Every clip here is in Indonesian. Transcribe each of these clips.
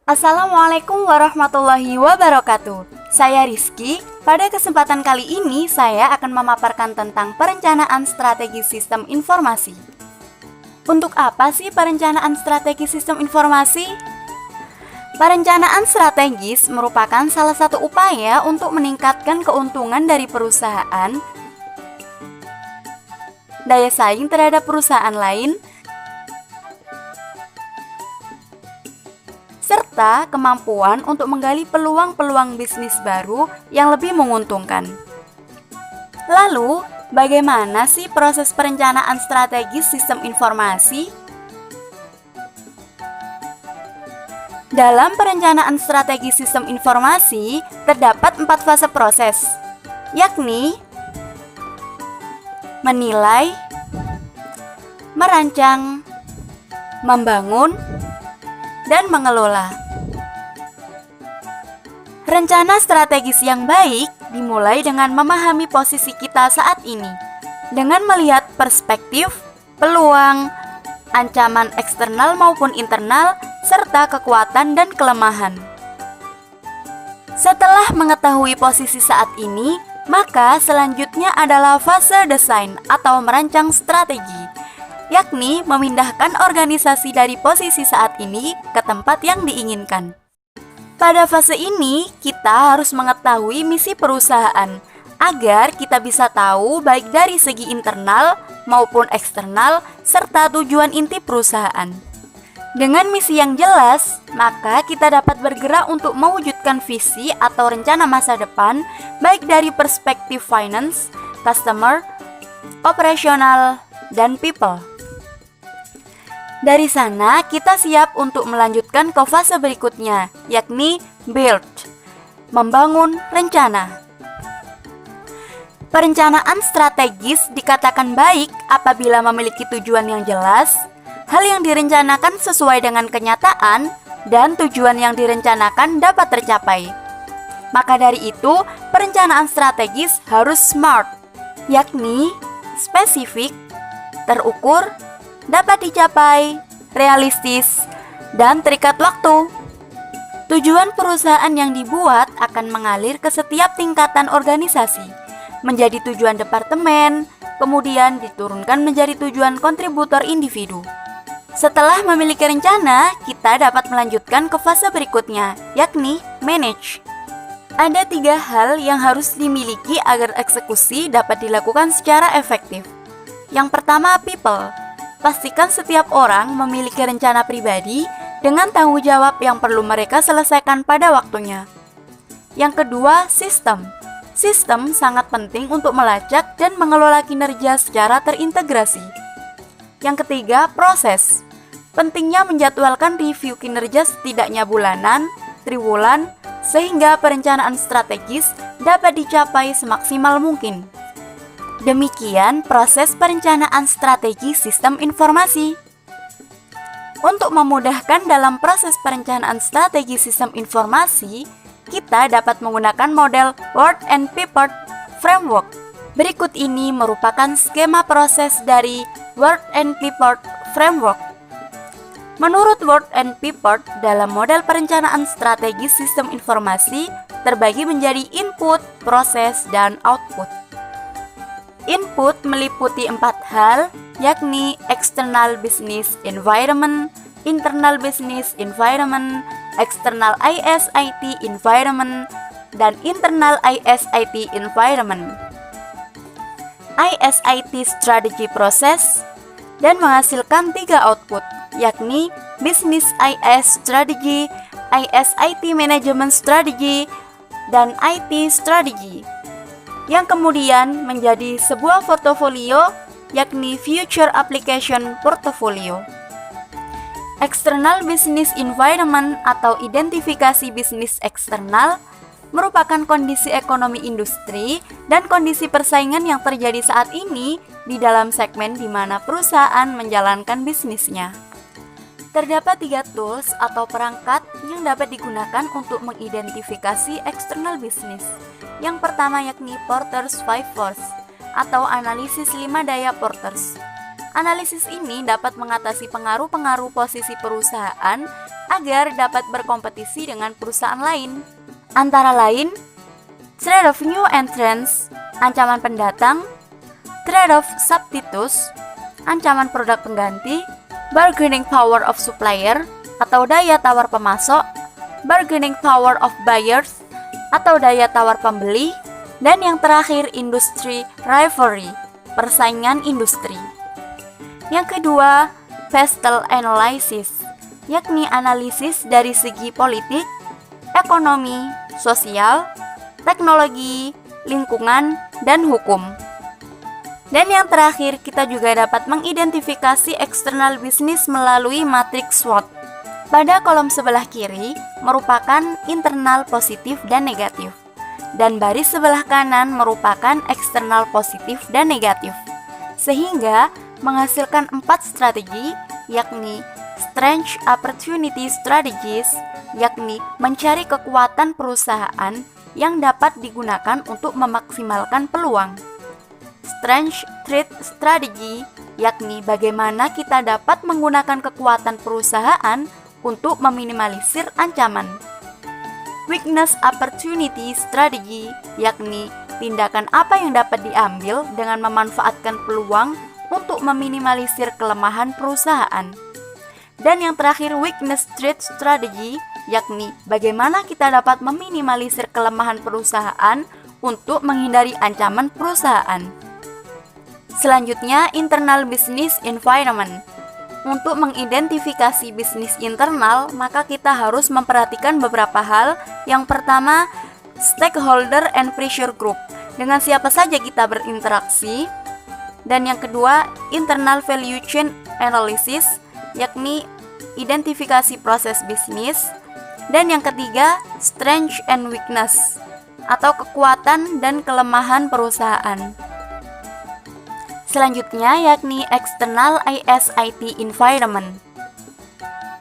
Assalamualaikum warahmatullahi wabarakatuh. Saya Rizky. Pada kesempatan kali ini saya akan memaparkan tentang perencanaan strategi sistem informasi. Untuk apa sih perencanaan strategi sistem informasi? Perencanaan strategis merupakan salah satu upaya untuk meningkatkan keuntungan dari perusahaan, daya saing terhadap perusahaan lain, serta kemampuan untuk menggali peluang-peluang bisnis baru yang lebih menguntungkan. Lalu, bagaimana sih proses perencanaan strategis sistem informasi? Dalam perencanaan strategi sistem informasi, terdapat 4 fase proses, yakni menilai, merancang, membangun, dan mengelola. Rencana strategis yang baik dimulai dengan memahami posisi kita saat ini, dengan melihat perspektif, peluang, ancaman eksternal maupun internal, serta kekuatan dan kelemahan. Setelah mengetahui posisi saat ini, maka selanjutnya adalah fase desain atau merancang strategi, yakni memindahkan organisasi dari posisi saat ini ke tempat yang diinginkan. Pada fase ini, kita harus mengetahui misi perusahaan agar kita bisa tahu baik dari segi internal maupun eksternal serta tujuan inti perusahaan. Dengan misi yang jelas, maka kita dapat bergerak untuk mewujudkan visi atau rencana masa depan baik dari perspektif finance, customer, operasional, dan people. Dari sana, kita siap untuk melanjutkan ke fase berikutnya, yakni build, membangun rencana. Perencanaan strategis dikatakan baik apabila memiliki tujuan yang jelas, hal yang direncanakan sesuai dengan kenyataan, dan tujuan yang direncanakan dapat tercapai. Maka dari itu, perencanaan strategis harus smart, yakni spesifik, terukur, dapat dicapai, realistis, dan terikat waktu. Tujuan perusahaan yang dibuat akan mengalir ke setiap tingkatan organisasi, menjadi tujuan departemen, kemudian diturunkan menjadi tujuan kontributor individu. Setelah memiliki rencana, kita dapat melanjutkan ke fase berikutnya, yakni manage. Ada 3 hal yang harus dimiliki agar eksekusi dapat dilakukan secara efektif. Yang pertama, people. Pastikan setiap orang memiliki rencana pribadi dengan tanggung jawab yang perlu mereka selesaikan pada waktunya. Yang kedua, sistem. Sistem sangat penting untuk melacak dan mengelola kinerja secara terintegrasi. Yang ketiga, proses. Pentingnya menjadwalkan review kinerja setidaknya bulanan, triwulan, sehingga perencanaan strategis dapat dicapai semaksimal mungkin. Demikian proses perencanaan strategi sistem informasi. Untuk memudahkan dalam proses perencanaan strategi sistem informasi, kita dapat menggunakan model Word and Paper Framework. Berikut ini merupakan skema proses dari Word and Paper Framework. Menurut Word and Paper, dalam model perencanaan strategi sistem informasi terbagi menjadi input, proses, dan output. Input meliputi 4 hal, yakni external business environment, internal business environment, external ISIT environment, dan internal ISIT environment. ISIT strategy process dan menghasilkan 3 output, yakni business IS strategy, ISIT management strategy, dan IT strategy, yang kemudian menjadi sebuah portofolio, yakni Future Application Portfolio. External Business Environment atau identifikasi bisnis eksternal merupakan kondisi ekonomi industri dan kondisi persaingan yang terjadi saat ini di dalam segmen di mana perusahaan menjalankan bisnisnya. Terdapat 3 tools atau perangkat yang dapat digunakan untuk mengidentifikasi external business. Yang pertama yakni Porter's 5 Force atau analisis 5 daya Porters. Analisis ini dapat mengatasi pengaruh-pengaruh posisi perusahaan agar dapat berkompetisi dengan perusahaan lain. Antara lain, threat of new entrants, ancaman pendatang, threat of substitutes, ancaman produk pengganti, bargaining power of supplier atau daya tawar pemasok, bargaining power of buyers atau daya tawar pembeli, dan yang terakhir industry rivalry, persaingan industri. Yang kedua, pestle analysis, yakni analisis dari segi politik, ekonomi, sosial, teknologi, lingkungan, dan hukum. Dan yang terakhir, kita juga dapat mengidentifikasi eksternal bisnis melalui matriks SWOT. Pada kolom sebelah kiri merupakan internal positif dan negatif, dan baris sebelah kanan merupakan eksternal positif dan negatif, sehingga menghasilkan 4 strategi, yakni Strength Opportunity Strategies, yakni mencari kekuatan perusahaan yang dapat digunakan untuk memaksimalkan peluang. Strength Threat Strategy, yakni bagaimana kita dapat menggunakan kekuatan perusahaan untuk meminimalisir ancaman. Weakness Opportunity Strategy, yakni tindakan apa yang dapat diambil dengan memanfaatkan peluang untuk meminimalisir kelemahan perusahaan. Dan yang terakhir, Weakness Threat Strategy, yakni bagaimana kita dapat meminimalisir kelemahan perusahaan untuk menghindari ancaman perusahaan. Selanjutnya, Internal Business Environment. Untuk mengidentifikasi bisnis internal, maka kita harus memperhatikan beberapa hal. Yang pertama, stakeholder and pressure group, dengan siapa saja kita berinteraksi. Dan yang kedua, internal value chain analysis, yakni identifikasi proses bisnis. Dan yang ketiga, strength and weakness, atau kekuatan dan kelemahan perusahaan. Selanjutnya, yakni external ISIT environment.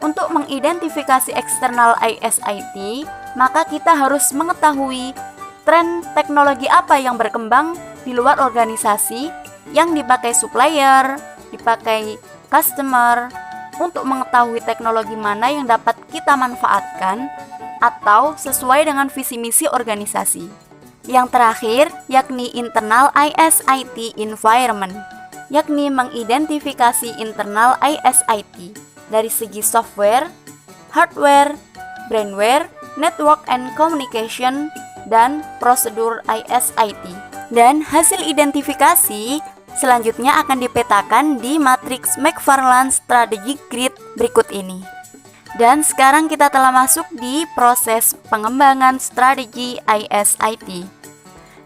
Untuk mengidentifikasi eksternal ISIT, maka kita harus mengetahui tren teknologi apa yang berkembang di luar organisasi, yang dipakai supplier, dipakai customer, untuk mengetahui teknologi mana yang dapat kita manfaatkan atau sesuai dengan visi misi organisasi. Yang terakhir, yakni internal ISIT environment, yakni mengidentifikasi internal ISIT dari segi software, hardware, brainware, network and communication, dan prosedur ISIT. Dan hasil identifikasi selanjutnya akan dipetakan di matriks McFarland Strategic Grid berikut ini. Dan sekarang kita telah masuk di proses pengembangan strategi ISIT.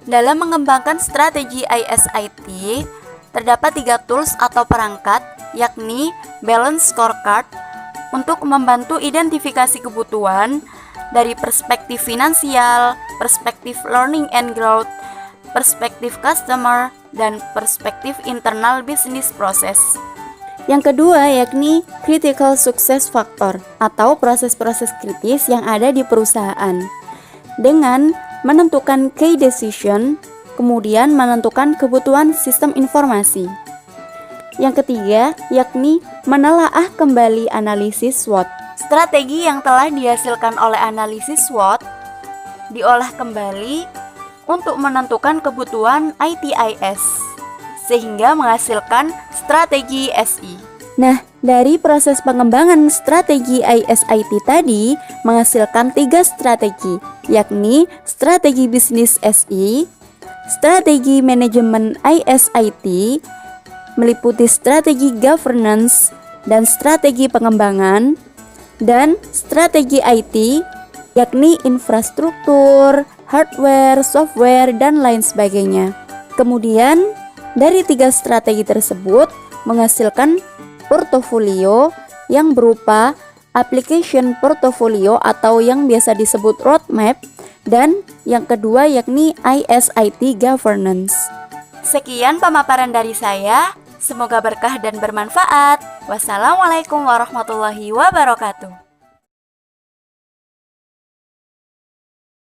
Dalam mengembangkan strategi ISIT, terdapat 3 tools atau perangkat, yakni Balance Scorecard untuk membantu identifikasi kebutuhan dari perspektif finansial, perspektif learning and growth, perspektif customer, dan perspektif internal business process. Yang kedua, yakni critical success factor atau proses-proses kritis yang ada di perusahaan, dengan menentukan key decision, kemudian menentukan kebutuhan sistem informasi. Yang ketiga, yakni menelaah kembali analisis SWOT. Strategi yang telah dihasilkan oleh analisis SWOT diolah kembali untuk menentukan kebutuhan ITIS, sehingga menghasilkan strategi SI. Nah, dari proses pengembangan strategi ISIT tadi menghasilkan 3 strategi, yakni strategi bisnis SI, strategi manajemen ISIT, meliputi strategi governance dan strategi pengembangan, dan strategi IT, yakni infrastruktur, hardware, software, dan lain sebagainya. Kemudian, dari 3 strategi tersebut menghasilkan portofolio yang berupa application portfolio atau yang biasa disebut roadmap, dan yang kedua yakni ISIT governance. Sekian pemaparan dari saya, semoga berkah dan bermanfaat. Wassalamualaikum warahmatullahi wabarakatuh.